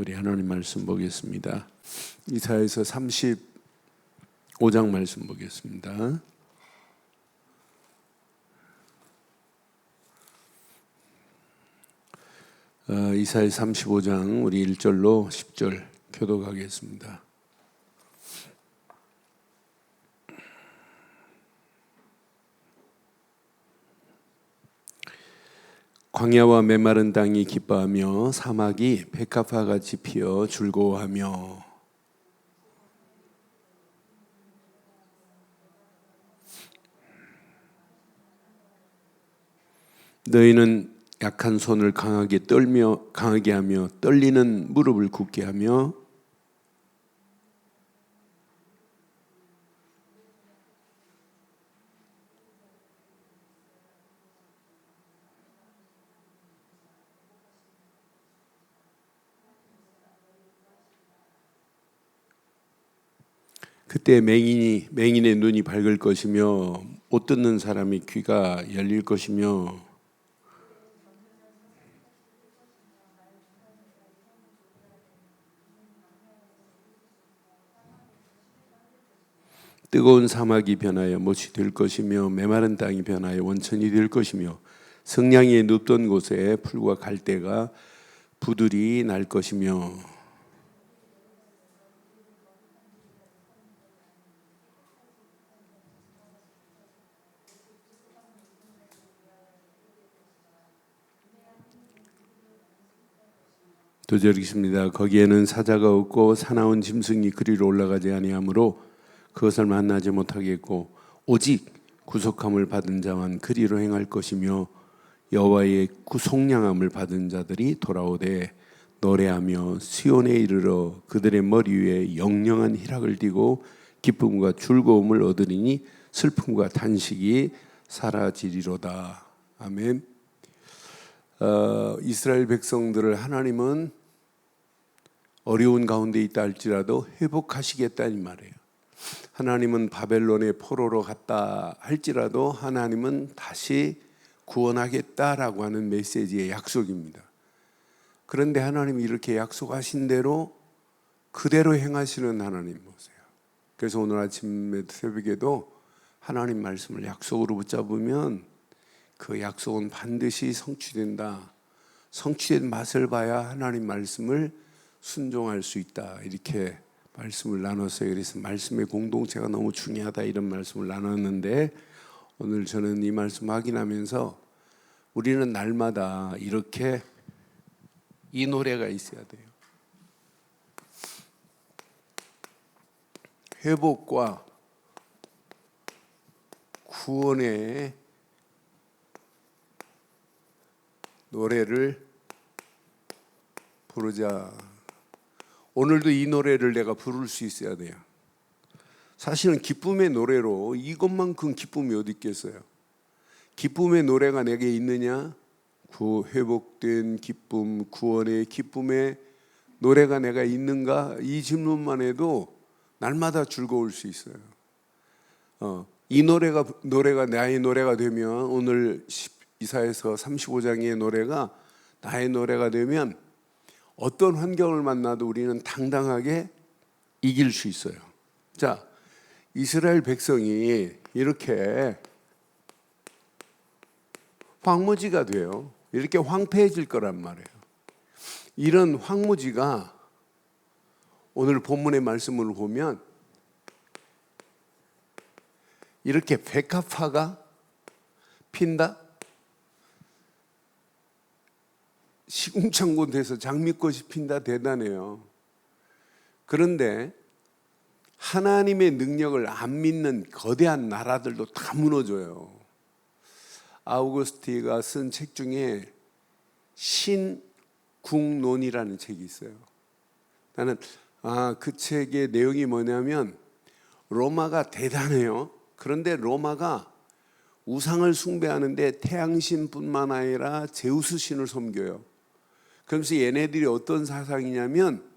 우리 하나님 말씀 보겠습니다. 이사야서 35장 말씀 보겠습니다. 이사야 35장 우리 1절로 10절 교독하겠습니다. 광야와 메마른 땅이 기뻐하며 사막이 백합화같이 피어 즐거워하며 너희는 약한 손을 강하게 하며 떨리는 무릎을 굳게 하며 그때 맹인의 눈이 밝을 것이며 못 듣는 사람의 귀가 열릴 것이며 뜨거운 사막이 변하여 못이 될 것이며 메마른 땅이 변하여 원천이 될 것이며 성냥이 눕던 곳에 풀과 갈대가 부들이 날 것이며 도저리십니다. 거기에는 사자가 없고 사나운 짐승이 그리로 올라가지 아니하므로 그것을 만나지 못하겠고 오직 구속함을 받은 자만 그리로 행할 것이며 여호와의 구속량함을 받은 자들이 돌아오되 노래하며 시온에 이르러 그들의 머리 위에 영영한 희락을 띠고 기쁨과 즐거움을 얻으리니 슬픔과 탄식이 사라지리로다. 아멘. 이스라엘 백성들을 하나님은 어려운 가운데 있다 할지라도 회복하시겠다 이 말이에요. 하나님은 바벨론의 포로로 갔다 할지라도 하나님은 다시 구원하겠다라고 하는 메시지의 약속입니다. 그런데 하나님이 이렇게 약속하신 대로 그대로 행하시는 하나님 보세요. 그래서 오늘 아침 새벽에도 하나님 말씀을 약속으로 붙잡으면 그 약속은 반드시 성취된다. 성취된 맛을 봐야 하나님 말씀을 순종할 수 있다. 이렇게 말씀을 나눴어요. 그래서 말씀의 공동체가 너무 중요하다 이런 말씀을 나눴는데 오늘 저는 이 말씀 확인하면서 우리는 날마다 이렇게 이 노래가 있어야 돼요. 회복과 구원의 노래를 부르자. 오늘도 이 노래를 내가 부를 수 있어야 돼요. 사실은 기쁨의 노래로 이것만큼 기쁨이 어디 있겠어요. 기쁨의 노래가 내게 있느냐? 회복된 기쁨, 구원의 기쁨의 노래가 내가 있는가? 이 질문만 해도 날마다 즐거울 수 있어요. 이 노래가 나의 노래가 되면 오늘 이사야서 35장의 노래가 나의 노래가 되면 어떤 환경을 만나도 우리는 당당하게 이길 수 있어요. 자, 이스라엘 백성이 이렇게 황무지가 돼요. 이렇게 황폐해질 거란 말이에요. 이런 황무지가 오늘 본문의 말씀을 보면 이렇게 백합화가 핀다? 시궁창곤돼서 장미꽃이 핀다. 대단해요. 그런데 하나님의 능력을 안 믿는 거대한 나라들도 다 무너져요. 아우구스티가 쓴 책 중에 신궁론이라는 책이 있어요. 나는 그 책의 내용이 뭐냐면 로마가 대단해요. 그런데 로마가 우상을 숭배하는데 태양신뿐만 아니라 제우스 신을 섬겨요. 그러면서 얘네들이 어떤 사상이냐면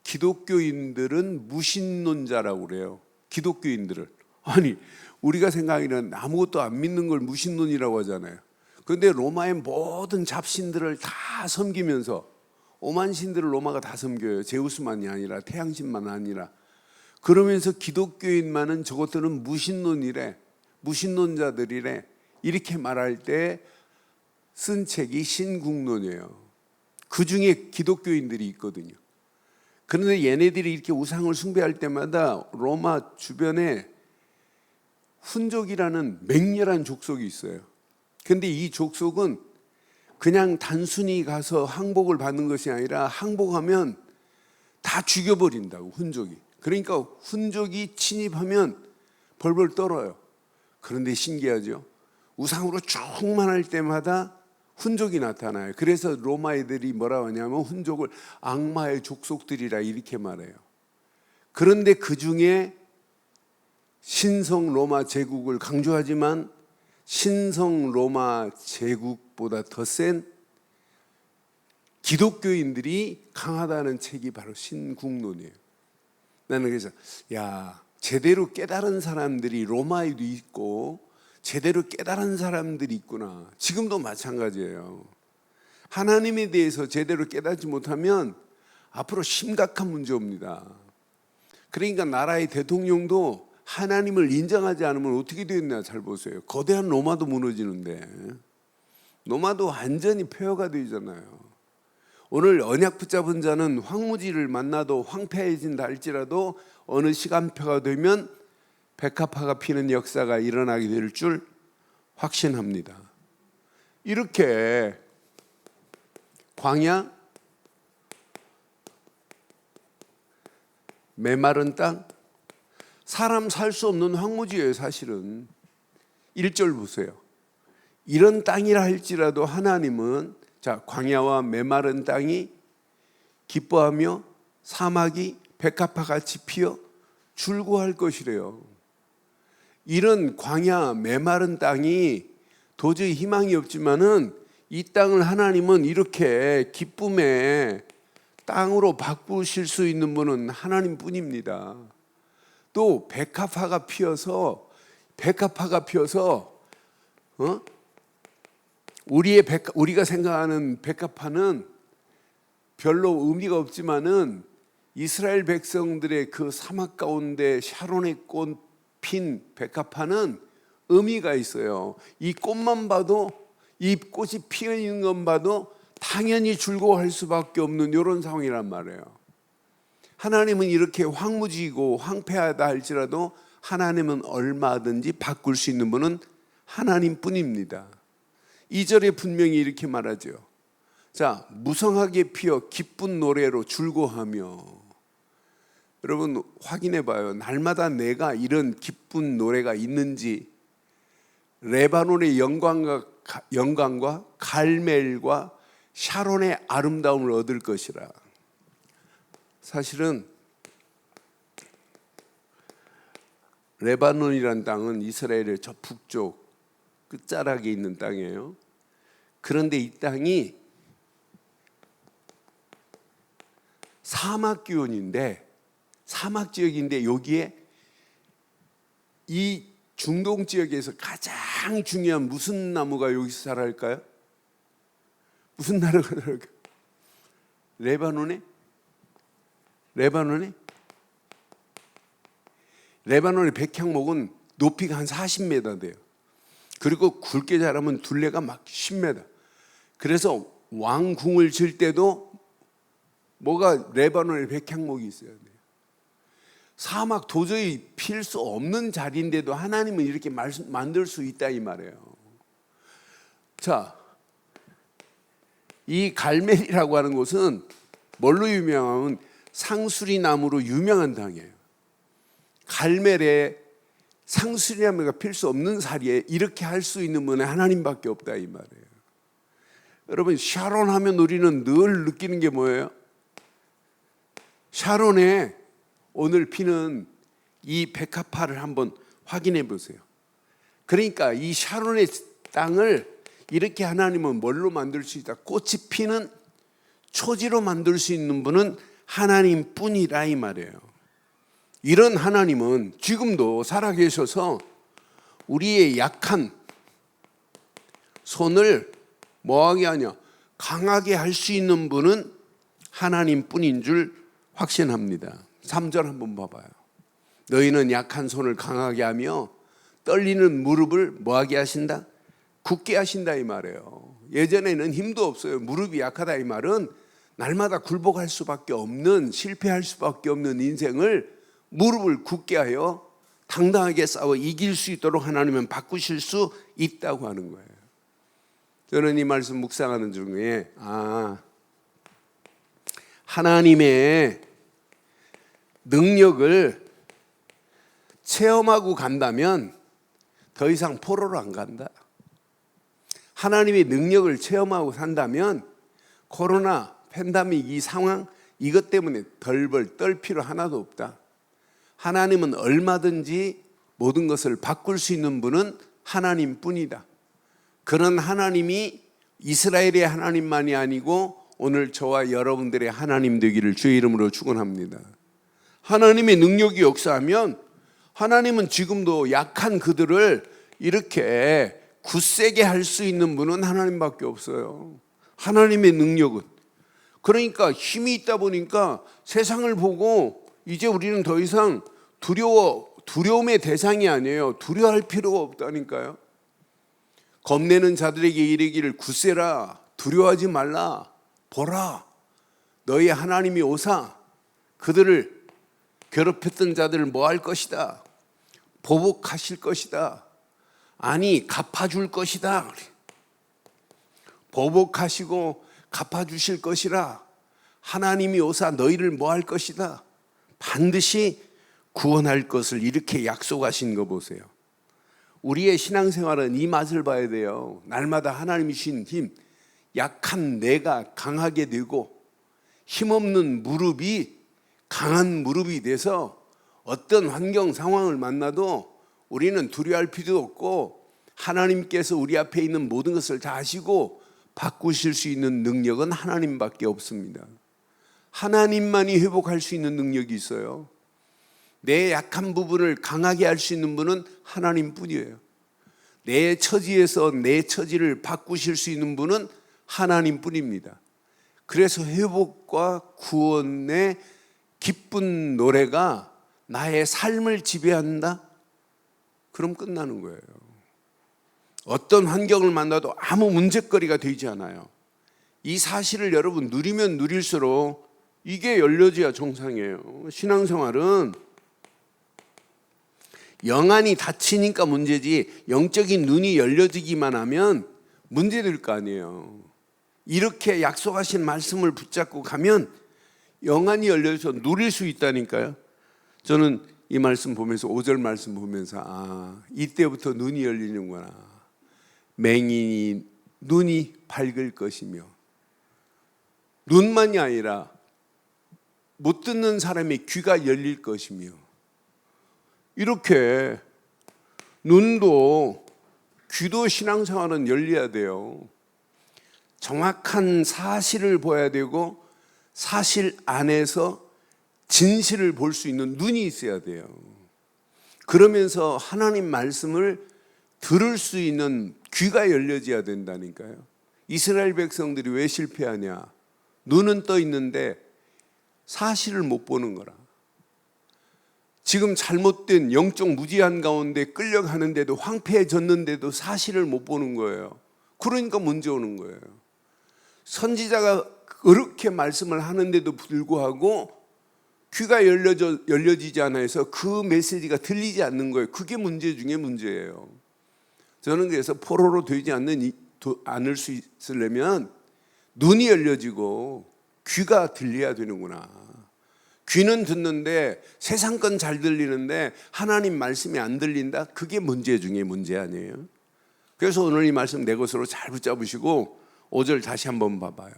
기독교인들은 무신론자라고 그래요. 기독교인들을. 아니 우리가 생각하기는 아무것도 안 믿는 걸 무신론이라고 하잖아요. 그런데 로마의 모든 잡신들을 다 섬기면서 오만 신들을 로마가 다 섬겨요. 제우스만이 아니라 태양신만 아니라. 그러면서 기독교인만은 저것들은 무신론이래, 무신론자들이래, 이렇게 말할 때 쓴 책이 신국론이에요. 그 중에 기독교인들이 있거든요. 그런데 얘네들이 이렇게 우상을 숭배할 때마다 로마 주변에 훈족이라는 맹렬한 족속이 있어요. 근데 이 족속은 그냥 단순히 가서 항복을 받는 것이 아니라 항복하면 다 죽여버린다고, 훈족이. 그러니까 훈족이 침입하면 벌벌 떨어요. 그런데 신기하죠. 우상으로 충만할 때마다 훈족이 나타나요. 그래서 로마 애들이 뭐라고 하냐면 훈족을 악마의 족속들이라 이렇게 말해요. 그런데 그 중에 신성 로마 제국을 강조하지만 신성 로마 제국보다 더 센 기독교인들이 강하다는 책이 바로 신국론이에요. 나는 그래서 제대로 깨달은 사람들이 로마에도 있고 제대로 깨달은 사람들이 있구나. 지금도 마찬가지예요. 하나님에 대해서 제대로 깨닫지 못하면 앞으로 심각한 문제 옵니다. 그러니까 나라의 대통령도 하나님을 인정하지 않으면 어떻게 되었냐 잘 보세요. 거대한 로마도 무너지는데, 로마도 완전히 폐허가 되잖아요. 오늘 언약 붙잡은 자는 황무지를 만나도 황폐해진다 할지라도 어느 시간표가 되면 백합화가 피는 역사가 일어나게 될 줄 확신합니다. 이렇게 광야, 메마른 땅, 사람 살 수 없는 황무지예요. 사실은 1절 보세요. 이런 땅이라 할지라도 하나님은 광야와 메마른 땅이 기뻐하며 사막이 백합화같이 피어 줄고할 것이래요. 이런 광야 메마른 땅이 도저히 희망이 없지만은 이 땅을 하나님은 이렇게 기쁨의 땅으로 바꾸실 수 있는 분은 하나님뿐입니다. 또 백합화가 피어서 우리가 생각하는 백합화는 별로 의미가 없지만은 이스라엘 백성들의 그 사막 가운데 샤론의 꽃 핀 백합화는 의미가 있어요. 이 꽃만 봐도, 이 꽃이 피어 있는 것만 봐도 당연히 즐거워할 수밖에 없는 이런 상황이란 말이에요. 하나님은 이렇게 황무지고 황폐하다 할지라도 하나님은 얼마든지 바꿀 수 있는 분은 하나님뿐입니다. 2절에 분명히 이렇게 말하죠. 무성하게 피어 기쁜 노래로 즐거워하며. 여러분 확인해 봐요. 날마다 내가 이런 기쁜 노래가 있는지. 레바논의 영광과 갈멜과 샤론의 아름다움을 얻을 것이라. 사실은 레바논이란 땅은 이스라엘의 저 북쪽 끝자락에 있는 땅이에요. 그런데 이 땅이 사막 지역인데 여기에 이 중동 지역에서 가장 중요한 무슨 나무가 여기서 자랄까요? 무슨 나무가 자랄까요? 레바논의 백향목은 높이가 한 40m 돼요. 그리고 굵게 자라면 둘레가 막 10m. 그래서 왕궁을 질 때도 뭐가 레바논의 백향목이 있어야 돼요. 사막 도저히 필 수 없는 자리인데도 하나님은 이렇게 만들 수 있다 이 말이에요. 이 갈멜이라고 하는 곳은 뭘로 유명하면 상수리 나무로 유명한 땅이에요. 갈멜에 상수리 나무가 필 수 없는 자리에 이렇게 할 수 있는 분은 하나님밖에 없다 이 말이에요. 여러분 샤론 하면 우리는 늘 느끼는 게 뭐예요? 샤론에 오늘 피는 이 백합화를 한번 확인해 보세요. 그러니까 이 샤론의 땅을 이렇게 하나님은 뭘로 만들 수 있다? 꽃이 피는 초지로 만들 수 있는 분은 하나님뿐이라 이 말이에요. 이런 하나님은 지금도 살아계셔서 우리의 약한 손을 뭐하게 하냐? 강하게 할 수 있는 분은 하나님뿐인 줄 확신합니다. 3절 한번 봐봐요. 너희는 약한 손을 강하게 하며 떨리는 무릎을 뭐하게 하신다? 굳게 하신다 이 말이에요. 예전에는 힘도 없어요. 무릎이 약하다 이 말은 날마다 굴복할 수밖에 없는, 실패할 수밖에 없는 인생을 무릎을 굳게 하여 당당하게 싸워 이길 수 있도록 하나님은 바꾸실 수 있다고 하는 거예요. 저는 이 말씀 묵상하는 중에 하나님의 능력을 체험하고 간다면 더 이상 포로로 안 간다. 하나님의 능력을 체험하고 산다면 코로나, 팬데믹 이 상황 이것 때문에 덜벌 떨 필요 하나도 없다. 하나님은 얼마든지 모든 것을 바꿀 수 있는 분은 하나님뿐이다. 그런 하나님이 이스라엘의 하나님만이 아니고 오늘 저와 여러분들의 하나님 되기를 주의 이름으로 축원합니다. 하나님의 능력이 역사하면 하나님은 지금도 약한 그들을 이렇게 굳세게 할 수 있는 분은 하나님밖에 없어요. 하나님의 능력은. 그러니까 힘이 있다 보니까 세상을 보고 이제 우리는 더 이상 두려움의 대상이 아니에요. 두려워할 필요가 없다니까요. 겁내는 자들에게 이르기를 굳세라, 두려워하지 말라, 보라, 너희 하나님이 오사 그들을 괴롭혔던 자들을 뭐 할 것이다, 보복하실 것이다, 아니 갚아줄 것이다, 보복하시고 갚아주실 것이라, 하나님이 오사 너희를 뭐 할 것이다, 반드시 구원할 것을 이렇게 약속하신 거 보세요. 우리의 신앙생활은 이 맛을 봐야 돼요. 날마다 하나님이 주신 힘, 약한 내가 강하게 되고 힘없는 무릎이 강한 무릎이 돼서 어떤 환경 상황을 만나도 우리는 두려워할 필요도 없고 하나님께서 우리 앞에 있는 모든 것을 다 아시고 바꾸실 수 있는 능력은 하나님밖에 없습니다. 하나님만이 회복할 수 있는 능력이 있어요. 내 약한 부분을 강하게 할 수 있는 분은 하나님뿐이에요. 내 처지에서 내 처지를 바꾸실 수 있는 분은 하나님뿐입니다. 그래서 회복과 구원의 기쁜 노래가 나의 삶을 지배한다? 그럼 끝나는 거예요. 어떤 환경을 만나도 아무 문제거리가 되지 않아요. 이 사실을 여러분 누리면 누릴수록 이게 열려져야 정상이에요. 신앙생활은 영안이 닫히니까 문제지 영적인 눈이 열려지기만 하면 문제될 거 아니에요. 이렇게 약속하신 말씀을 붙잡고 가면 영안이 열려서 누릴 수 있다니까요. 저는 이 말씀 보면서 5절 말씀 보면서 이때부터 눈이 열리는구나. 맹인이 눈이 밝을 것이며, 눈만이 아니라 못 듣는 사람의 귀가 열릴 것이며, 이렇게 눈도 귀도 신앙생활은 열려야 돼요. 정확한 사실을 봐야 되고 사실 안에서 진실을 볼 수 있는 눈이 있어야 돼요. 그러면서 하나님 말씀을 들을 수 있는 귀가 열려져야 된다니까요. 이스라엘 백성들이 왜 실패하냐? 눈은 떠 있는데 사실을 못 보는 거라. 지금 잘못된 영적 무지한 가운데 끌려가는데도 황폐해졌는데도 사실을 못 보는 거예요. 그러니까 문제 오는 거예요. 선지자가 그렇게 말씀을 하는데도 불구하고 귀가 열려지지 않아서 그 메시지가 들리지 않는 거예요. 그게 문제 중에 문제예요. 저는 그래서 포로로 되지 않을 수 있으려면 눈이 열려지고 귀가 들려야 되는구나. 귀는 듣는데 세상 건 잘 들리는데 하나님 말씀이 안 들린다? 그게 문제 중에 문제 아니에요. 그래서 오늘 이 말씀 내 것으로 잘 붙잡으시고 5절 다시 한번 봐봐요.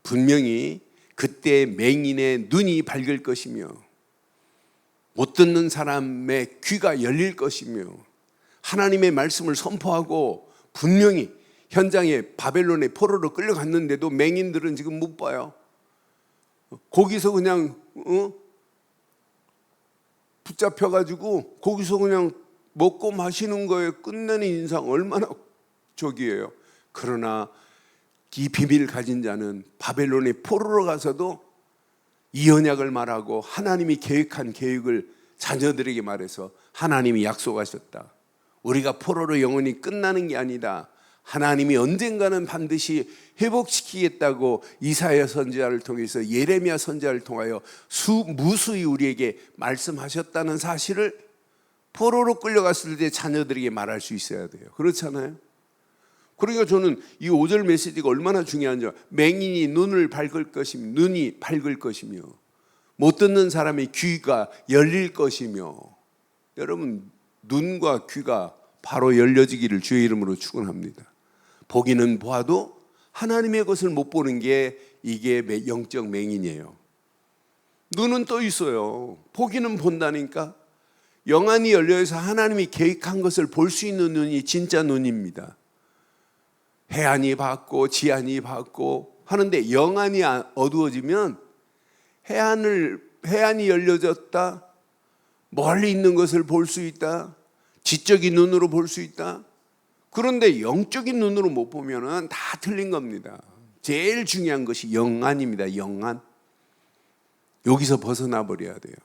분명히 그때 맹인의 눈이 밝을 것이며 못 듣는 사람의 귀가 열릴 것이며 하나님의 말씀을 선포하고 분명히 현장에 바벨론의 포로로 끌려갔는데도 맹인들은 지금 못 봐요. 거기서 그냥 붙잡혀가지고 거기서 그냥 먹고 마시는 거에 끝내는 인상 얼마나 저기예요. 그러나 이 비밀을 가진 자는 바벨론의 포로로 가서도 이 언약을 말하고 하나님이 계획한 계획을 자녀들에게 말해서 하나님이 약속하셨다. 우리가 포로로 영원히 끝나는 게 아니다. 하나님이 언젠가는 반드시 회복시키겠다고 이사야 선지자를 통해서 예레미야 선지자를 통하여 무수히 우리에게 말씀하셨다는 사실을 포로로 끌려갔을 때 자녀들에게 말할 수 있어야 돼요. 그렇잖아요? 그러니까 저는 이 5절 메시지가 얼마나 중요한지, 맹인이 눈을 밝을 것이며 눈이 밝을 것이며 못 듣는 사람의 귀가 열릴 것이며, 여러분 눈과 귀가 바로 열려지기를 주의 이름으로 축원합니다. 보기는 보아도 하나님의 것을 못 보는 게 이게 영적 맹인이에요. 눈은 떠 있어요. 보기는 본다니까. 영안이 열려서 하나님이 계획한 것을 볼 수 있는 눈이 진짜 눈입니다. 해안이 밝고 지안이 밝고 하는데 영안이 어두워지면 해안이 열려졌다, 멀리 있는 것을 볼 수 있다, 지적인 눈으로 볼 수 있다. 그런데 영적인 눈으로 못 보면은 다 틀린 겁니다. 제일 중요한 것이 영안입니다. 영안. 여기서 벗어나 버려야 돼요.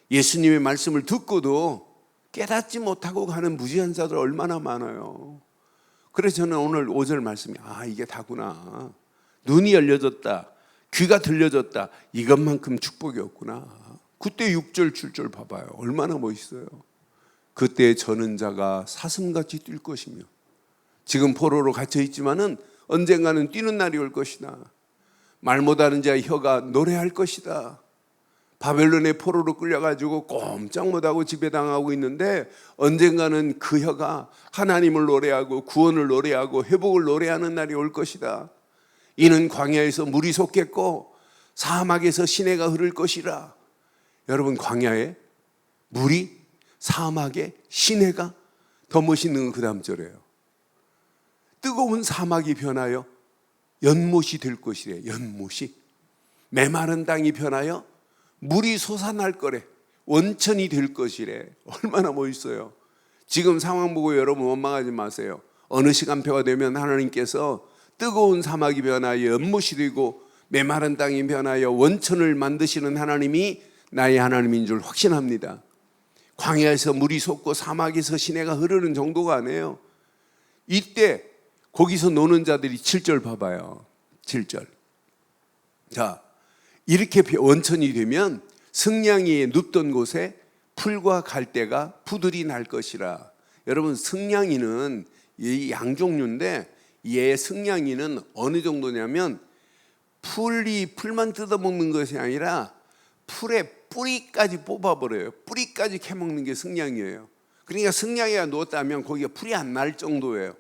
예수님의 말씀을 듣고도 깨닫지 못하고 가는 무지한 자들 얼마나 많아요. 그래서 저는 오늘 5절 말씀이 이게 다구나. 눈이 열려졌다, 귀가 들려졌다, 이것만큼 축복이 없구나. 그때 6절 7절 봐봐요. 얼마나 멋있어요. 그때 저는 자가 사슴같이 뛸 것이며, 지금 포로로 갇혀 있지만은 언젠가는 뛰는 날이 올 것이다. 말 못하는 자의 혀가 노래할 것이다. 바벨론의 포로로 끌려가지고 꼼짝 못하고 지배당하고 있는데 언젠가는 그 혀가 하나님을 노래하고 구원을 노래하고 회복을 노래하는 날이 올 것이다. 이는 광야에서 물이 솟겠고 사막에서 시내가 흐를 것이라. 여러분, 광야에 물이, 사막에 시내가, 더 멋있는 건 그 다음 절이에요. 뜨거운 사막이 변하여 연못이 될 것이래. 연못이. 메마른 땅이 변하여 물이 솟아날 거래. 원천이 될 것이래. 얼마나 멋있어요. 지금 상황 보고 여러분 원망하지 마세요. 어느 시간표가 되면 하나님께서 뜨거운 사막이 변하여 연못이 되고 메마른 땅이 변하여 원천을 만드시는 하나님이 나의 하나님인 줄 확신합니다. 광야에서 물이 솟고 사막에서 시내가 흐르는 정도가 아니에요. 이때 거기서 노는 자들이 7절 봐봐요. 7절. 자, 이렇게 원천이 되면 승냥이의 눕던 곳에 풀과 갈대가 푸들이 날 것이라. 여러분, 승냥이는 이 양종류인데, 얘 승냥이는 어느 정도냐면 풀만 뜯어먹는 것이 아니라 풀의 뿌리까지 뽑아버려요. 뿌리까지 캐먹는 게 승냥이에요. 그러니까 승냥이가 누웠다면 거기가 풀이 안 날 정도예요.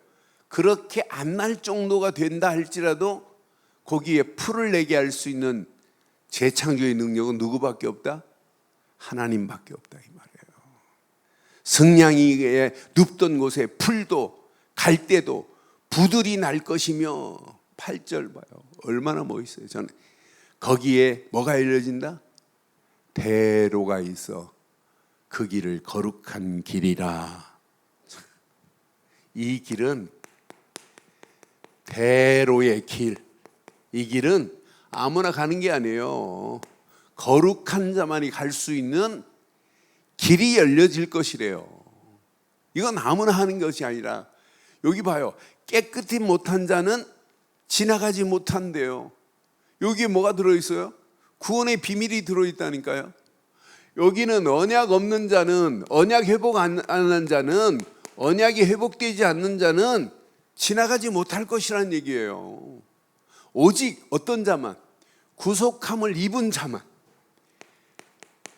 그렇게 안 날 정도가 된다 할지라도 거기에 풀을 내게 할 수 있는 재창조의 능력은 누구밖에 없다? 하나님밖에 없다, 이 말이에요. 승냥이의 눕던 곳에 풀도 갈대도 부들이 날 것이며, 8절 봐요. 얼마나 멋있어요. 저는 거기에 뭐가 열려진다? 대로가 있어 그 길을 거룩한 길이라. 이 길은 대로의 길. 이 길은 아무나 가는 게 아니에요. 거룩한 자만이 갈 수 있는 길이 열려질 것이래요. 이건 아무나 하는 것이 아니라, 여기 봐요. 깨끗이 못한 자는 지나가지 못한대요. 여기에 뭐가 들어있어요? 구원의 비밀이 들어있다니까요. 여기는 언약 없는 자는, 언약 회복 안 하는 자는, 언약이 회복되지 않는 자는 지나가지 못할 것이라는 얘기예요. 오직 어떤 자만, 구속함을 입은 자만,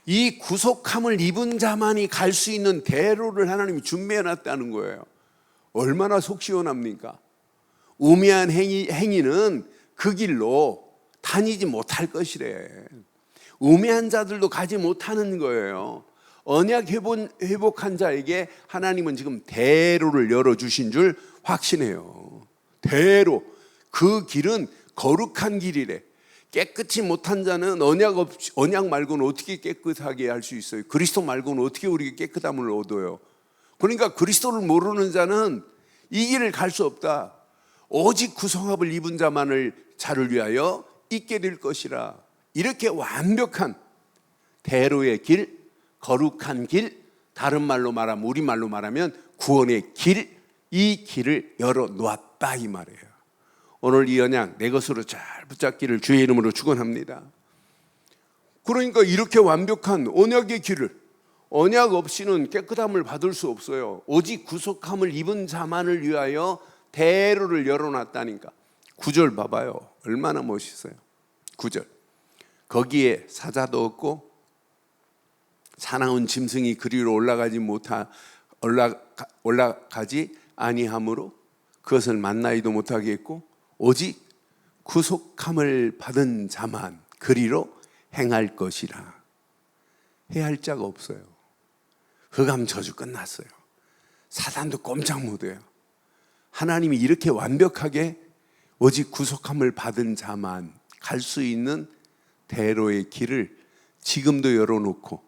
이 구속함을 입은 자만이 갈 수 있는 대로를 하나님이 준비해 놨다는 거예요. 얼마나 속 시원합니까? 우매한 행위는 그 길로 다니지 못할 것이래. 우매한 자들도 가지 못하는 거예요. 언약 회복한 자에게 하나님은 지금 대로를 열어주신 줄 확신해요. 대로. 그 길은 거룩한 길이래. 깨끗이 못한 자는 언약 말고는 어떻게 깨끗하게 할 수 있어요? 그리스도 말고는 어떻게 우리가 깨끗함을 얻어요? 그러니까 그리스도를 모르는 자는 이 길을 갈 수 없다. 오직 구속함을 입은 자를 위하여 있게 될 것이라. 이렇게 완벽한 대로의 길, 거룩한 길, 다른 말로 말하면, 우리말로 말하면 구원의 길, 이 길을 열어놓았다 이 말이에요. 오늘 이 언약 내 것으로 잘 붙잡기를 주의 이름으로 축원합니다. 그러니까 이렇게 완벽한 언약의 길을, 언약 없이는 깨끗함을 받을 수 없어요. 오직 구속함을 입은 자만을 위하여 대로를 열어놨다니까. 9절 봐봐요. 얼마나 멋있어요. 9절. 거기에 사자도 없고 사나운 짐승이 그리로 올라가지 아니하므로 그것을 만나지도 못하게 했고, 오직 구속함을 받은 자만 그리로 행할 것이라. 해할 자가 없어요. 흑암 저주 끝났어요. 사단도 꼼짝 못해요. 하나님이 이렇게 완벽하게 오직 구속함을 받은 자만 갈 수 있는 대로의 길을 지금도 열어놓고,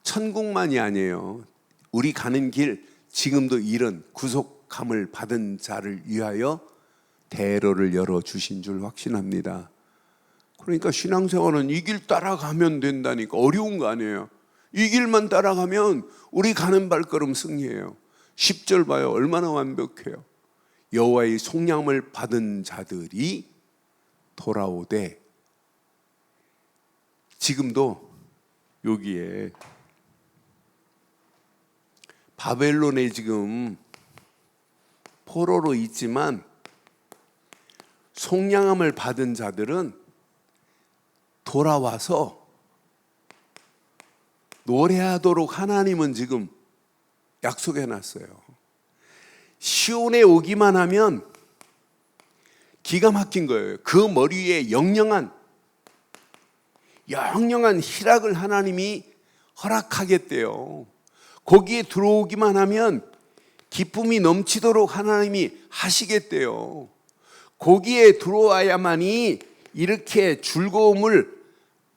천국만이 아니에요. 우리 가는 길 지금도 이런 구속함을 받은 자를 위하여 대로를 열어주신 줄 확신합니다. 그러니까 신앙생활은 이 길 따라가면 된다니까. 어려운 거 아니에요. 이 길만 따라가면 우리 가는 발걸음 승리해요. 10절 봐요. 얼마나 완벽해요. 여호와의 속량을 받은 자들이 돌아오되. 지금도 여기에 바벨론에 지금 포로로 있지만 속량함을 받은 자들은 돌아와서 노래하도록 하나님은 지금 약속해 놨어요. 시온에 오기만 하면 기가 막힌 거예요. 그 머리 위에 영영한 희락을 하나님이 허락하겠대요. 거기에 들어오기만 하면 기쁨이 넘치도록 하나님이 하시겠대요. 거기에 들어와야만이 이렇게 즐거움을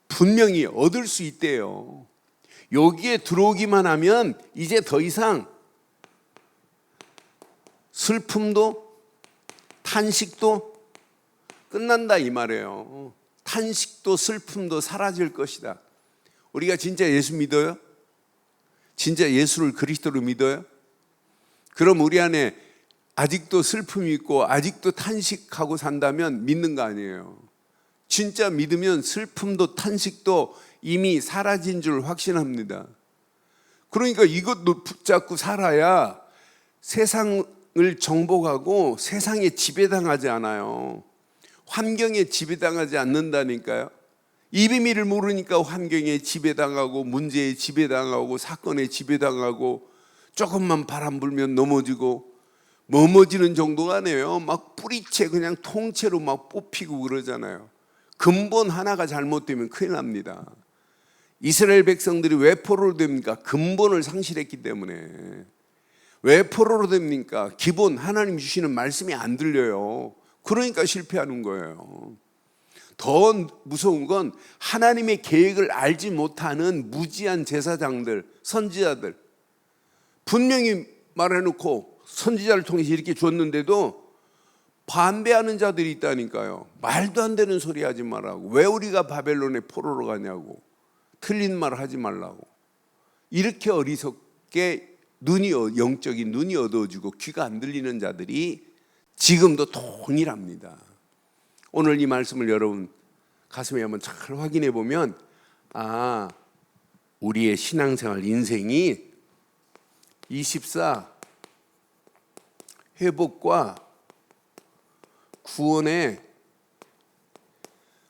분명히 얻을 수 있대요. 여기에 들어오기만 하면 이제 더 이상 슬픔도 탄식도 끝난다 이 말이에요. 탄식도 슬픔도 사라질 것이다. 우리가 진짜 예수 믿어요? 진짜 예수를 그리스도로 믿어요? 그럼 우리 안에 아직도 슬픔이 있고 아직도 탄식하고 산다면 믿는 거 아니에요. 진짜 믿으면 슬픔도 탄식도 이미 사라진 줄 확신합니다. 그러니까 이것도 붙잡고 살아야 세상을 정복하고 세상에 지배당하지 않아요. 환경에 지배당하지 않는다니까요. 이 비밀을 모르니까 환경에 지배당하고 문제에 지배당하고 사건에 지배당하고 조금만 바람 불면 넘어지는 정도가 아니에요. 막 뿌리채 그냥 통째로 막 뽑히고 그러잖아요. 근본 하나가 잘못되면 큰일 납니다. 이스라엘 백성들이 왜 포로로 됩니까? 근본을 상실했기 때문에. 왜 포로로 됩니까? 기본 하나님 주시는 말씀이 안 들려요. 그러니까 실패하는 거예요. 더 무서운 건 하나님의 계획을 알지 못하는 무지한 제사장들, 선지자들. 분명히 말해놓고 선지자를 통해서 이렇게 줬는데도 반대하는 자들이 있다니까요. 말도 안 되는 소리 하지 말라고. 왜 우리가 바벨론에 포로로 가냐고. 틀린 말 하지 말라고. 이렇게 어리석게 영적인 눈이 어두워지고 귀가 안 들리는 자들이 지금도 동일합니다. 오늘 이 말씀을 여러분 가슴에 한번 잘 확인해 보면, 우리의 신앙생활 인생이 24 회복과 구원의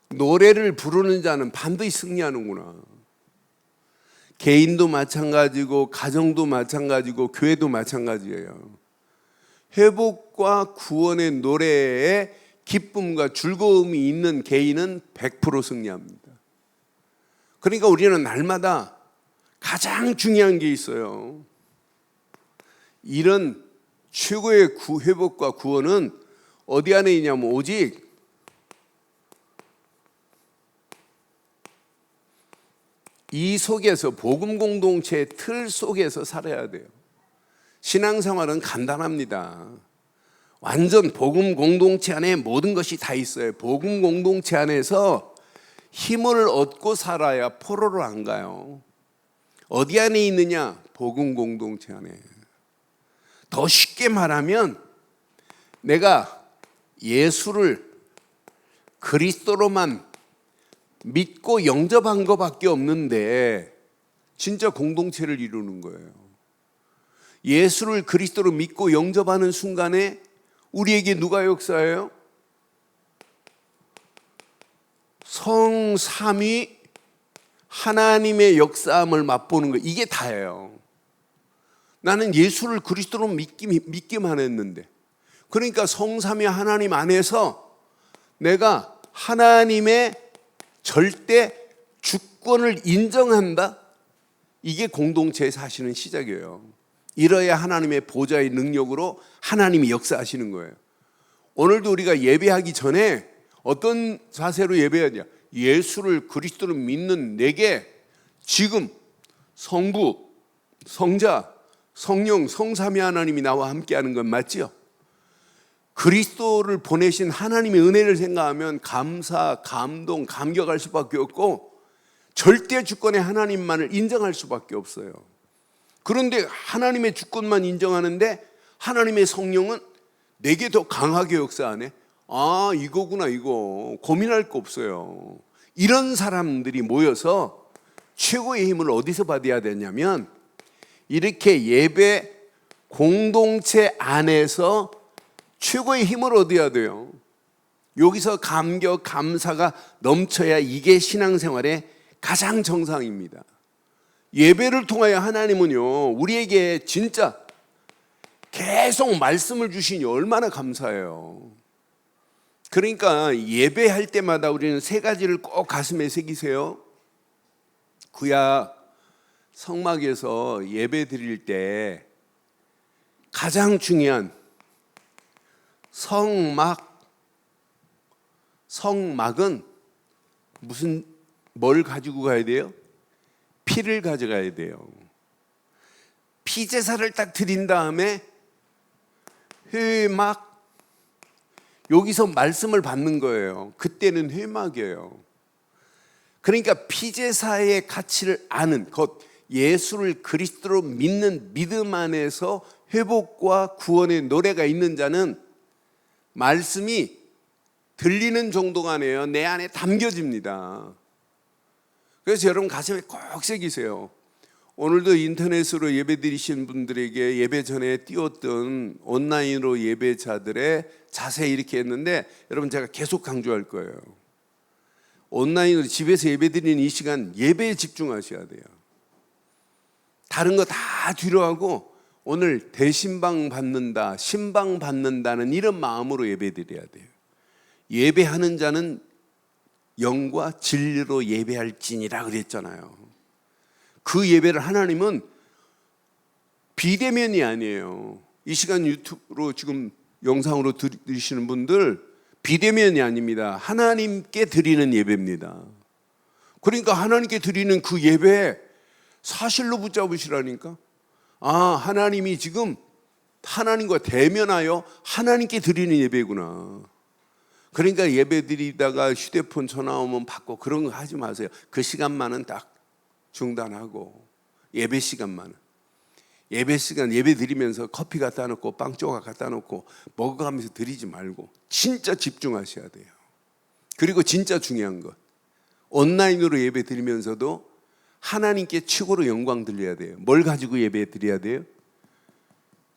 노래를 부르는 자는 반드시 승리하는구나. 개인도 마찬가지고 가정도 마찬가지고 교회도 마찬가지예요. 회복과 구원의 노래에 기쁨과 즐거움이 있는 개인은 100% 승리합니다. 그러니까 우리는 날마다 가장 중요한 게 있어요. 이런 최고의 회복과 구원은 어디 안에 있냐면 오직 이 속에서 복음 공동체의 틀 속에서 살아야 돼요. 신앙생활은 간단합니다. 완전 복음 공동체 안에 모든 것이 다 있어요. 복음 공동체 안에서 힘을 얻고 살아야 포로로 안 가요. 어디 안에 있느냐? 복음 공동체 안에. 더 쉽게 말하면 내가 예수를 그리스도로만 믿고 영접한 것밖에 없는데 진짜 공동체를 이루는 거예요. 예수를 그리스도로 믿고 영접하는 순간에 우리에게 누가 역사해요? 성삼위 하나님의 역사함을 맛보는 거, 이게 다예요. 나는 예수를 그리스도로 믿기만 했는데, 그러니까 성삼위 하나님 안에서 내가 하나님의 절대 주권을 인정한다. 이게 공동체에 사시는 시작이에요. 이러야 하나님의 보좌의 능력으로 하나님이 역사하시는 거예요. 오늘도 우리가 예배하기 전에 어떤 자세로 예배하냐? 예수를 그리스도로 믿는 내게 지금 성부, 성자, 성령, 성삼위 하나님이 나와 함께하는 건 맞지요? 그리스도를 보내신 하나님의 은혜를 생각하면 감사, 감동, 감격할 수밖에 없고 절대 주권의 하나님만을 인정할 수밖에 없어요. 그런데 하나님의 주권만 인정하는데 하나님의 성령은 내게 더 강하게 역사하네. 아, 이거구나, 이거. 고민할 거 없어요. 이런 사람들이 모여서 최고의 힘을 어디서 받아야 되냐면 이렇게 예배 공동체 안에서 최고의 힘을 얻어야 돼요. 여기서 감격, 감사가 넘쳐야 이게 신앙생활의 가장 정상입니다. 예배를 통하여 하나님은요, 우리에게 진짜 계속 말씀을 주시니 얼마나 감사해요. 그러니까 예배할 때마다 우리는 세 가지를 꼭 가슴에 새기세요. 구약 성막에서 예배 드릴 때 가장 중요한 성막은 뭘 가지고 가야 돼요? 피를 가져가야 돼요. 피 제사를 딱 드린 다음에 회막, 여기서 말씀을 받는 거예요. 그때는 회막이에요. 그러니까 피 제사의 가치를 아는 것, 예수를 그리스도로 믿는 믿음 안에서 회복과 구원의 노래가 있는 자는 말씀이 들리는 정도가 아니에요. 내 안에 담겨집니다. 그래서 여러분 가슴에 꼭 새기세요. 오늘도 인터넷으로 예배 드리신 분들에게 예배 전에 띄웠던 온라인으로 예배자들의 자세 이렇게 했는데, 여러분 제가 계속 강조할 거예요. 온라인으로 집에서 예배 드리는 이 시간 예배에 집중하셔야 돼요. 다른 거 다 뒤로 하고 오늘 대신방 받는다, 신방 받는다는 이런 마음으로 예배 드려야 돼요. 예배하는 자는 영과 진리로 예배할지니라 그랬잖아요. 그 예배를 하나님은 비대면이 아니에요. 이 시간 유튜브로 지금 영상으로 들으시는 분들 비대면이 아닙니다. 하나님께 드리는 예배입니다. 그러니까 하나님께 드리는 그 예배에 사실로 붙잡으시라니까. 아, 하나님이 지금 하나님과 대면하여 하나님께 드리는 예배구나. 그러니까 예배 드리다가 휴대폰 전화 오면 받고 그런 거 하지 마세요. 그 시간만은 딱 중단하고, 예배 시간만은. 예배 시간 예배 드리면서 커피 갖다 놓고 빵 조각 갖다 놓고 먹어가면서 드리지 말고 진짜 집중하셔야 돼요. 그리고 진짜 중요한 것, 온라인으로 예배 드리면서도 하나님께 최고로 영광 드려야 돼요. 뭘 가지고 예배 드려야 돼요?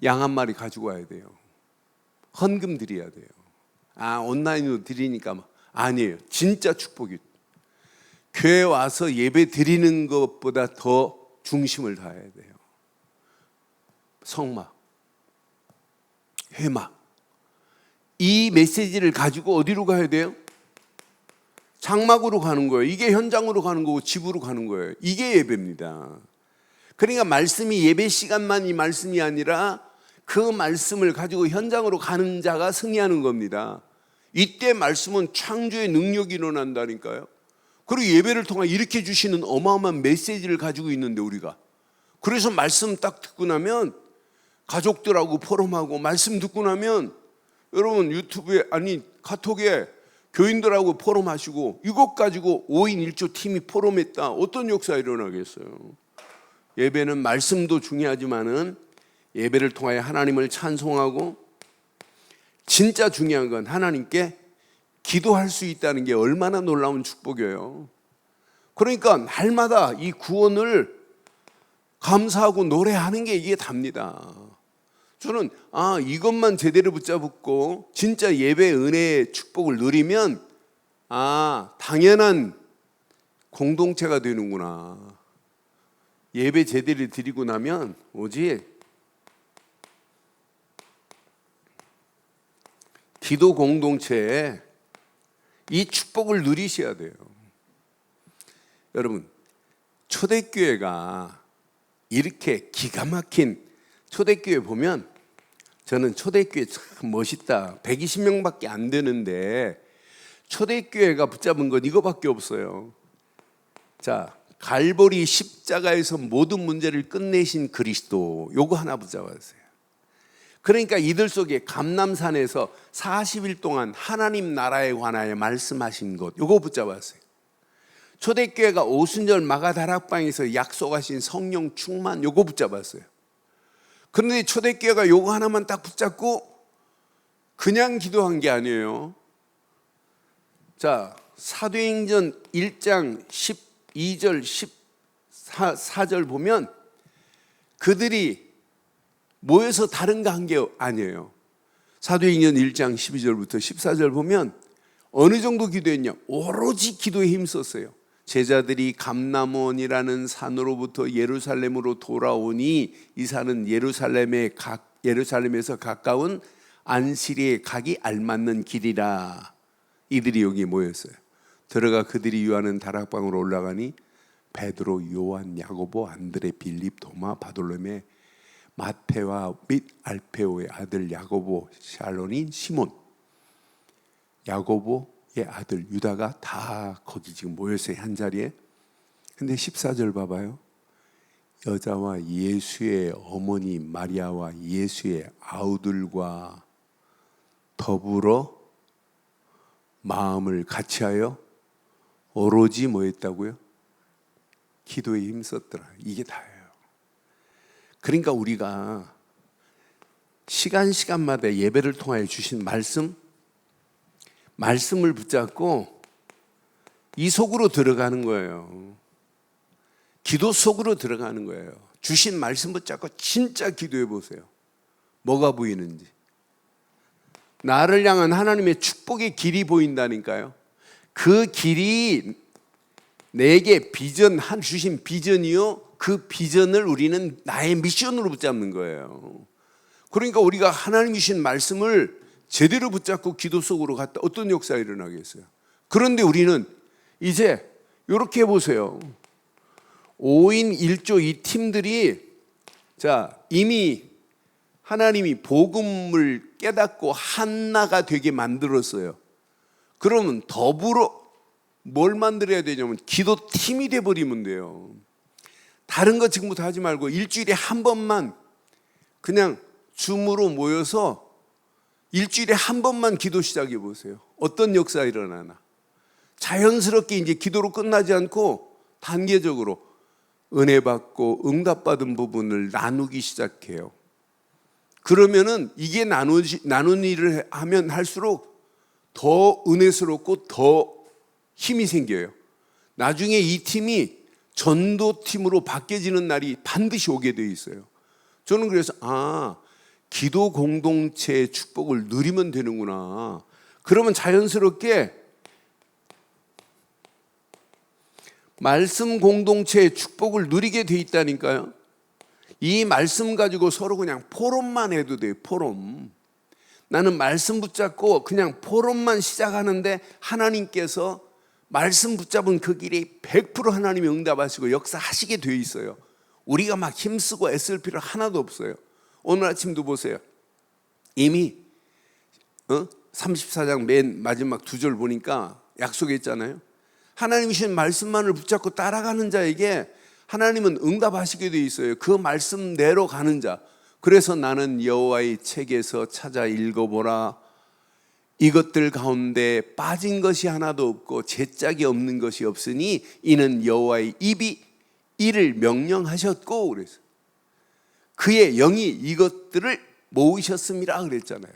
양 한 마리 가지고 와야 돼요. 헌금 드려야 돼요. 아, 온라인으로 드리니까 아니에요. 진짜 축복이. 교회 와서 예배 드리는 것보다 더 중심을 다해야 돼요. 성막, 회막, 이 메시지를 가지고 어디로 가야 돼요? 장막으로 가는 거예요. 이게 현장으로 가는 거고 집으로 가는 거예요. 이게 예배입니다. 그러니까 말씀이 예배 시간만 이 말씀이 아니라 그 말씀을 가지고 현장으로 가는 자가 승리하는 겁니다. 이때 말씀은 창조의 능력이 일어난다니까요. 그리고 예배를 통해 이렇게 주시는 어마어마한 메시지를 가지고 있는데 우리가, 그래서 말씀 딱 듣고 나면 가족들하고 포럼하고 말씀 듣고 나면 여러분 유튜브에 아니 카톡에 교인들하고 포럼하시고 이것 가지고 5인 1조 팀이 포럼했다. 어떤 역사 일어나겠어요? 예배는 말씀도 중요하지만은 예배를 통하여 하나님을 찬송하고 진짜 중요한 건 하나님께 기도할 수 있다는 게 얼마나 놀라운 축복이에요. 그러니까 날마다 이 구원을 감사하고 노래하는 게 이게 답니다. 저는 이것만 제대로 붙잡고 진짜 예배 은혜의 축복을 누리면 당연한 공동체가 되는구나. 예배 제대로 드리고 나면 오직 기도 공동체에 이 축복을 누리셔야 돼요. 여러분, 초대교회가 이렇게 기가 막힌 초대교회 보면 저는 초대교회 참 멋있다. 120명밖에 안 되는데 초대교회가 붙잡은 건 이거밖에 없어요. 자, 갈보리 십자가에서 모든 문제를 끝내신 그리스도, 요거 하나 붙잡았어요. 그러니까 이들 속에 감람산에서 40일 동안 하나님 나라에 관하여 말씀하신 것, 요거 붙잡았어요. 초대교회가 오순절 마가다락방에서 약속하신 성령 충만, 요거 붙잡았어요. 그런데 초대교회가 요거 하나만 딱 붙잡고 그냥 기도한 게 아니에요. 자, 사도행전 1장 12절 14절 보면 그들이 모여서 다른 거 한 게 아니에요. 사도행전 1장 12절부터 14절 보면 어느 정도 기도했냐? 오로지 기도에 힘썼어요. 제자들이 감람원이라는 산으로부터 예루살렘으로 돌아오니 이 산은 예루살렘에서 가까운 안시리에 가기 알맞는 길이라. 이들이 여기 모였어요. 들어가 그들이 유하는 다락방으로 올라가니 베드로, 요한, 야고보, 안드레, 빌립, 도마, 바돌로메, 마테와 및 알페오의 아들 야고보, 샬론인 시몬, 야고보의 아들 유다가 다 거기 지금 모였어요. 한 자리에. 근데 14절 봐봐요. 여자와 예수의 어머니 마리아와 예수의 아우들과 더불어 마음을 같이하여 오로지 뭐 했다고요? 기도에 힘썼더라. 이게 다예요. 그러니까 우리가 시간마다 예배를 통하여 주신 말씀을 붙잡고 이 속으로 들어가는 거예요. 기도 속으로 들어가는 거예요. 주신 말씀 붙잡고 진짜 기도해 보세요. 뭐가 보이는지. 나를 향한 하나님의 축복의 길이 보인다니까요. 그 길이 내게 주신 비전이요. 그 비전을 우리는 나의 미션으로 붙잡는 거예요. 그러니까 우리가 하나님 주신 말씀을 제대로 붙잡고 기도 속으로 갔다 어떤 역사가 일어나겠어요? 그런데 우리는 이제 이렇게 해보세요. 5인 1조 이 팀들이 이미 하나님이 복음을 깨닫고 하나가 되게 만들었어요. 그러면 더불어 뭘 만들어야 되냐면 기도팀이 돼버리면 돼요. 다른 거 지금부터 하지 말고 일주일에 한 번만 그냥 줌으로 모여서 일주일에 한 번만 기도 시작해 보세요. 어떤 역사가 일어나나. 자연스럽게 이제 기도로 끝나지 않고 단계적으로 은혜 받고 응답받은 부분을 나누기 시작해요. 그러면은 이게 나눈 일을 하면 할수록 더 은혜스럽고 더 힘이 생겨요. 나중에 이 팀이 전도팀으로 바뀌어지는 날이 반드시 오게 돼 있어요. 저는 그래서 기도 공동체의 축복을 누리면 되는구나. 그러면 자연스럽게 말씀 공동체의 축복을 누리게 돼 있다니까요. 이 말씀 가지고 서로 그냥 포럼만 해도 돼요. 포럼. 나는 말씀 붙잡고 그냥 포럼만 시작하는데 하나님께서 말씀 붙잡은 그 길이 100% 하나님이 응답하시고 역사하시게 돼 있어요. 우리가 막 힘쓰고 애쓸 필요 하나도 없어요. 오늘 아침도 보세요. 이미 34장 맨 마지막 2절 보니까 약속했잖아요. 하나님이 주신 말씀만을 붙잡고 따라가는 자에게 하나님은 응답하시게 돼 있어요. 그 말씀대로 가는 자. 그래서 나는 여호와의 책에서 찾아 읽어보라. 이것들 가운데 빠진 것이 하나도 없고 제짝이 없는 것이 없으니 이는 여호와의 입이 이를 명령하셨고, 그래서 그의 영이 이것들을 모으셨습니다 그랬잖아요.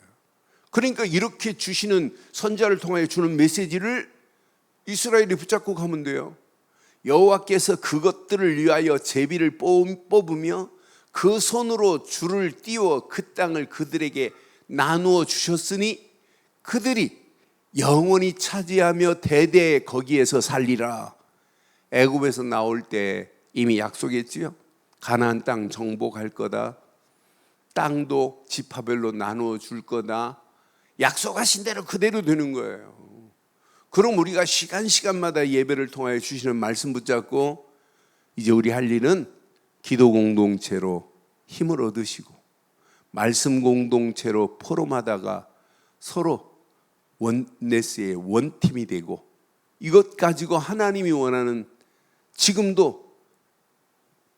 그러니까 이렇게 주시는, 선지자를 통하여 주는 메시지를 이스라엘이 붙잡고 가면 돼요. 여호와께서 그것들을 위하여 제비를 뽑으며 그 손으로 줄을 띄워 그 땅을 그들에게 나누어 주셨으니 그들이 영원히 차지하며 대대에 거기에서 살리라. 애굽에서 나올 때 이미 약속했지요. 가나안 땅 정복할 거다. 땅도 지파별로 나누어 줄 거다. 약속하신 대로 그대로 되는 거예요. 그럼 우리가 시간마다 예배를 통하여 주시는 말씀 붙잡고 이제 우리 할 일은 기도 공동체로 힘을 얻으시고 말씀 공동체로 포럼하다가 서로 원네스의 원팀이 되고, 이것 가지고 하나님이 원하는, 지금도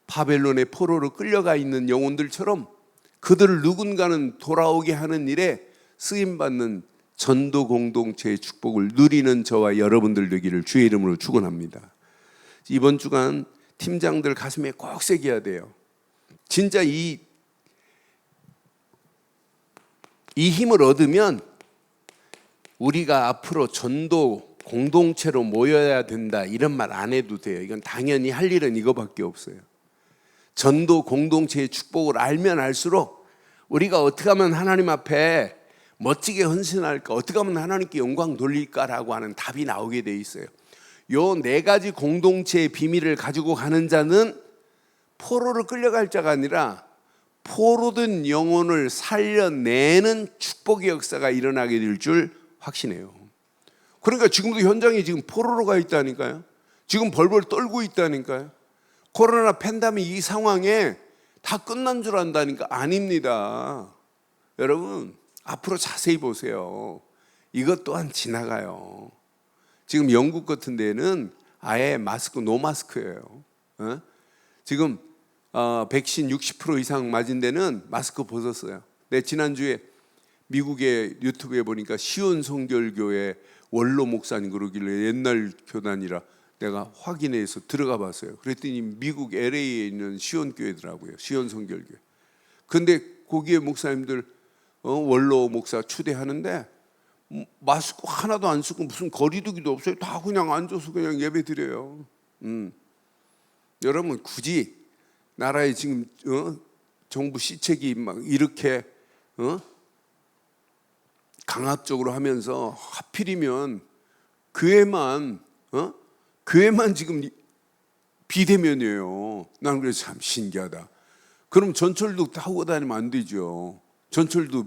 바벨론의 포로로 끌려가 있는 영혼들처럼 그들을 누군가는 돌아오게 하는 일에 쓰임받는 전도 공동체의 축복을 누리는 저와 여러분들 되기를 주의 이름으로 축원합니다. 이번 주간 팀장들 가슴에 꼭 새겨야 돼요. 진짜 이 힘을 얻으면 우리가 앞으로 전도 공동체로 모여야 된다 이런 말 안 해도 돼요. 이건 당연히 할 일은 이거밖에 없어요. 전도 공동체의 축복을 알면 알수록 우리가 어떻게 하면 하나님 앞에 멋지게 헌신할까, 어떻게 하면 하나님께 영광 돌릴까라고 하는 답이 나오게 돼 있어요. 요 네 가지 공동체의 비밀을 가지고 가는 자는 포로로 끌려갈 자가 아니라 포로된 영혼을 살려내는 축복의 역사가 일어나게 될 줄 확신해요. 그러니까 지금도 현장에 지금 포로로 가 있다니까요. 지금 벌벌 떨고 있다니까요. 코로나 팬데믹 이 상황에 다 끝난 줄 안다니까. 아닙니다. 여러분 앞으로 자세히 보세요. 이것 또한 지나가요. 지금 영국 같은 데는 아예 마스크, 노마스크예요. 지금 백신 60% 이상 맞은 데는 마스크 벗었어요. 내 지난주에 미국의 유튜브에 보니까 시온 성결교회 원로 목사님 그러길래 옛날 교단이라 내가 확인해서 들어가 봤어요. 그랬더니 미국 LA에 있는 시온 교회더라고요. 시온 성결교회. 근데 거기에 목사님들 원로 목사 추대하는데 마스크 하나도 안 쓰고 무슨 거리두기도 없어요. 다 그냥 앉아서 그냥 예배 드려요. 여러분 굳이 나라에 지금 정부 시책이 막 이렇게 강압적으로 하면서 하필이면 교회만 지금 비대면이에요. 나는 그래서 참 신기하다. 그럼 전철도 타고 다니면 안 되죠. 전철도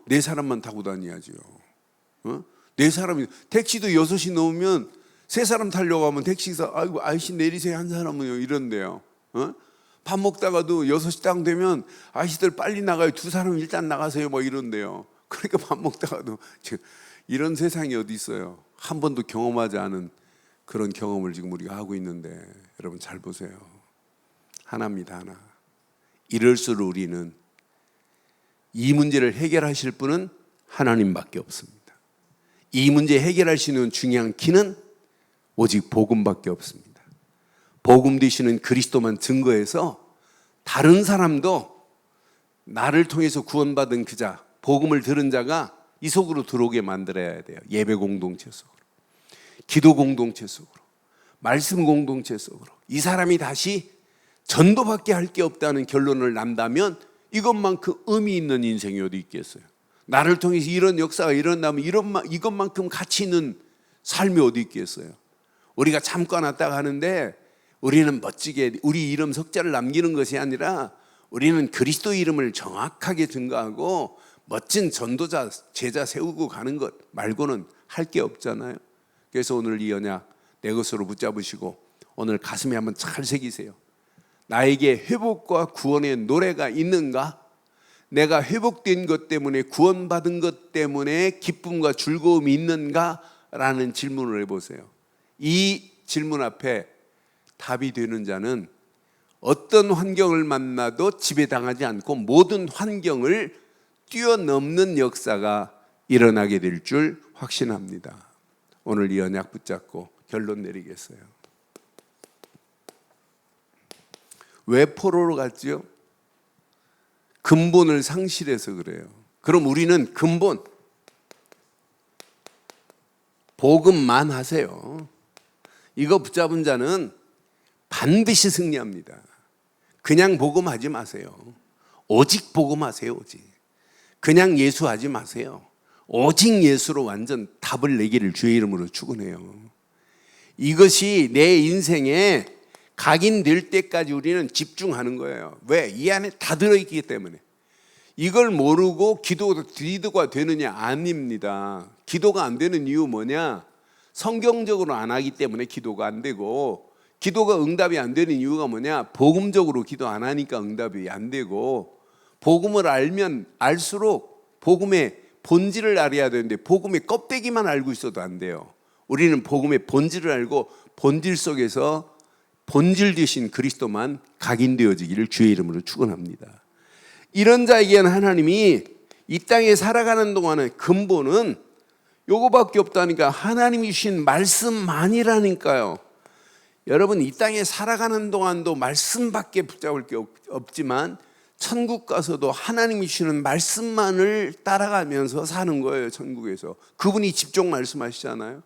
네 사람만 타고 다녀야죠. 네 사람이, 택시도 6시 넘으면 세 사람 타려고 하면 택시사 아이고 아저씨 내리세요 한 사람은요 이런데요. 밥 먹다가도 6시 딱 되면 아저씨들 빨리 나가요. 두 사람 일단 나가세요 뭐 이런데요. 그러니까 밥 먹다가도 이런 세상이 어디 있어요. 한 번도 경험하지 않은 그런 경험을 지금 우리가 하고 있는데 여러분 잘 보세요. 하나입니다. 하나. 이럴수록 우리는 이 문제를 해결하실 분은 하나님밖에 없습니다. 이 문제 해결할 수 있는 중요한 키는 오직 복음밖에 없습니다. 복음 되시는 그리스도만 증거해서 다른 사람도 나를 통해서 구원받은 그 자, 복음을 들은 자가 이 속으로 들어오게 만들어야 돼요. 예배 공동체 속으로, 기도 공동체 속으로, 말씀 공동체 속으로. 이 사람이 다시 전도밖에 할 게 없다는 결론을 난다면 이것만큼 의미 있는 인생이 어디 있겠어요. 나를 통해서 이런 역사가 일어나면 이것만큼 가치 있는 삶이 어디 있겠어요. 우리가 잠깐 왔다 가는데 우리는 멋지게 우리 이름 석자를 남기는 것이 아니라 우리는 그리스도 이름을 정확하게 증거하고 멋진 전도자, 제자 세우고 가는 것 말고는 할 게 없잖아요. 그래서 오늘 이 언약 내 것으로 붙잡으시고 오늘 가슴에 한번 잘 새기세요. 나에게 회복과 구원의 노래가 있는가? 내가 회복된 것 때문에, 구원받은 것 때문에 기쁨과 즐거움이 있는가? 라는 질문을 해보세요. 이 질문 앞에 답이 되는 자는 어떤 환경을 만나도 지배당하지 않고 모든 환경을 뛰어넘는 역사가 일어나게 될 줄 확신합니다. 오늘 이 언약 붙잡고 결론 내리겠어요. 왜 포로로 갔지요? 근본을 상실해서 그래요. 그럼 우리는 근본, 복음만 하세요. 이거 붙잡은 자는 반드시 승리합니다. 그냥 복음하지 마세요. 오직 복음하세요. 오직. 그냥 예수하지 마세요. 오직 예수로 완전 답을 내기를 주의 이름으로 축원해요. 이것이 내 인생에 각인될 때까지 우리는 집중하는 거예요. 왜? 이 안에 다 들어있기 때문에. 이걸 모르고 기도가 되느냐? 아닙니다. 기도가 안 되는 이유 뭐냐? 성경적으로 안 하기 때문에 기도가 안 되고, 기도가 응답이 안 되는 이유가 뭐냐? 복음적으로 기도 안 하니까 응답이 안 되고, 복음을 알면 알수록 복음의 본질을 알아야 되는데 복음의 껍데기만 알고 있어도 안 돼요. 우리는 복음의 본질을 알고 본질 속에서 본질 되신 그리스도만 각인되어지기를 주의 이름으로 축원합니다. 이런 자에게는 하나님이 이 땅에 살아가는 동안의 근본은 요거밖에 없다니까. 하나님이 주신 말씀만이라니까요. 여러분, 이 땅에 살아가는 동안도 말씀밖에 붙잡을 게 없지만 천국 가서도 하나님이 주시는 말씀만을 따라가면서 사는 거예요. 천국에서 그분이 직접 말씀하시잖아요.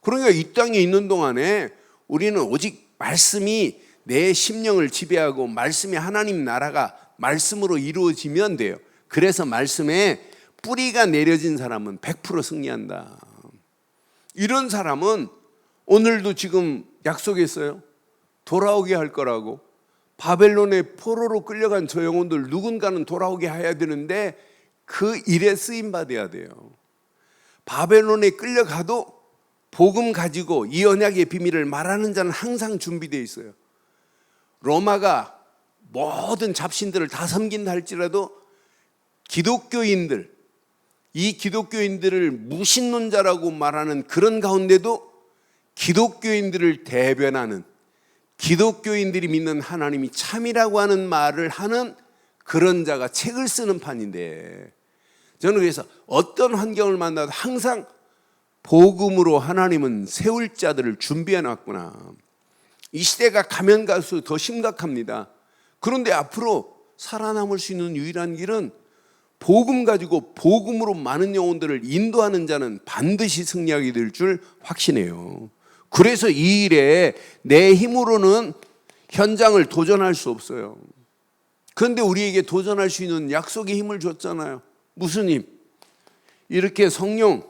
그러니까 이 땅에 있는 동안에 우리는 오직 말씀이 내 심령을 지배하고 말씀이 하나님 나라가 말씀으로 이루어지면 돼요. 그래서 말씀에 뿌리가 내려진 사람은 100% 승리한다. 이런 사람은 오늘도 지금 약속했어요. 돌아오게 할 거라고. 바벨론의 포로로 끌려간 저 영혼들 누군가는 돌아오게 해야 되는데 그 일에 쓰임 받아야 돼요. 바벨론에 끌려가도 복음 가지고 이 언약의 비밀을 말하는 자는 항상 준비되어 있어요. 로마가 모든 잡신들을 다 섬긴다 할지라도 기독교인들, 이 기독교인들을 무신론자라고 말하는 그런 가운데도 기독교인들을 대변하는, 기독교인들이 믿는 하나님이 참이라고 하는 말을 하는 그런 자가 책을 쓰는 판인데, 저는 그래서 어떤 환경을 만나도 항상 복음으로 하나님은 세울 자들을 준비해 놨구나. 이 시대가 가면 갈수록 더 심각합니다. 그런데 앞으로 살아남을 수 있는 유일한 길은 복음 가지고 복음으로 많은 영혼들을 인도하는 자는 반드시 승리하게 될 줄 확신해요. 그래서 이 일에 내 힘으로는 현장을 도전할 수 없어요. 그런데 우리에게 도전할 수 있는 약속의 힘을 줬잖아요. 무슨 힘? 이렇게 성령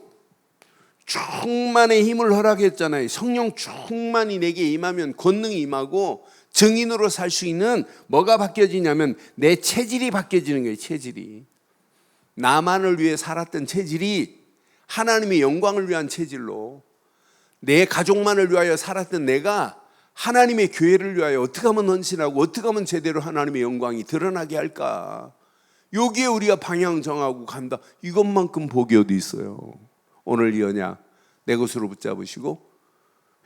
충만의 힘을 허락했잖아요. 성령 충만이 내게 임하면 권능이 임하고 증인으로 살 수 있는 뭐가 바뀌어지냐면 내 체질이 바뀌어지는 거예요. 체질이. 나만을 위해 살았던 체질이 하나님의 영광을 위한 체질로, 내 가족만을 위하여 살았던 내가 하나님의 교회를 위하여 어떻게 하면 헌신하고 어떻게 하면 제대로 하나님의 영광이 드러나게 할까, 여기에 우리가 방향 정하고 간다. 이것만큼 복이 어디 있어요. 오늘 이 언약 내 것으로 붙잡으시고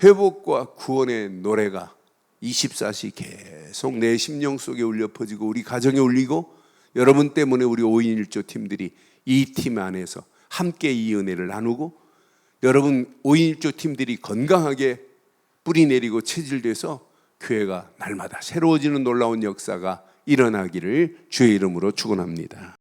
회복과 구원의 노래가 24시 계속 내 심령 속에 울려 퍼지고 우리 가정에 울리고, 여러분 때문에 우리 5인 1조 팀들이 이 팀 안에서 함께 이 은혜를 나누고, 여러분 5인 1조 팀들이 건강하게 뿌리 내리고 체질돼서 교회가 날마다 새로워지는 놀라운 역사가 일어나기를 주의 이름으로 축원합니다.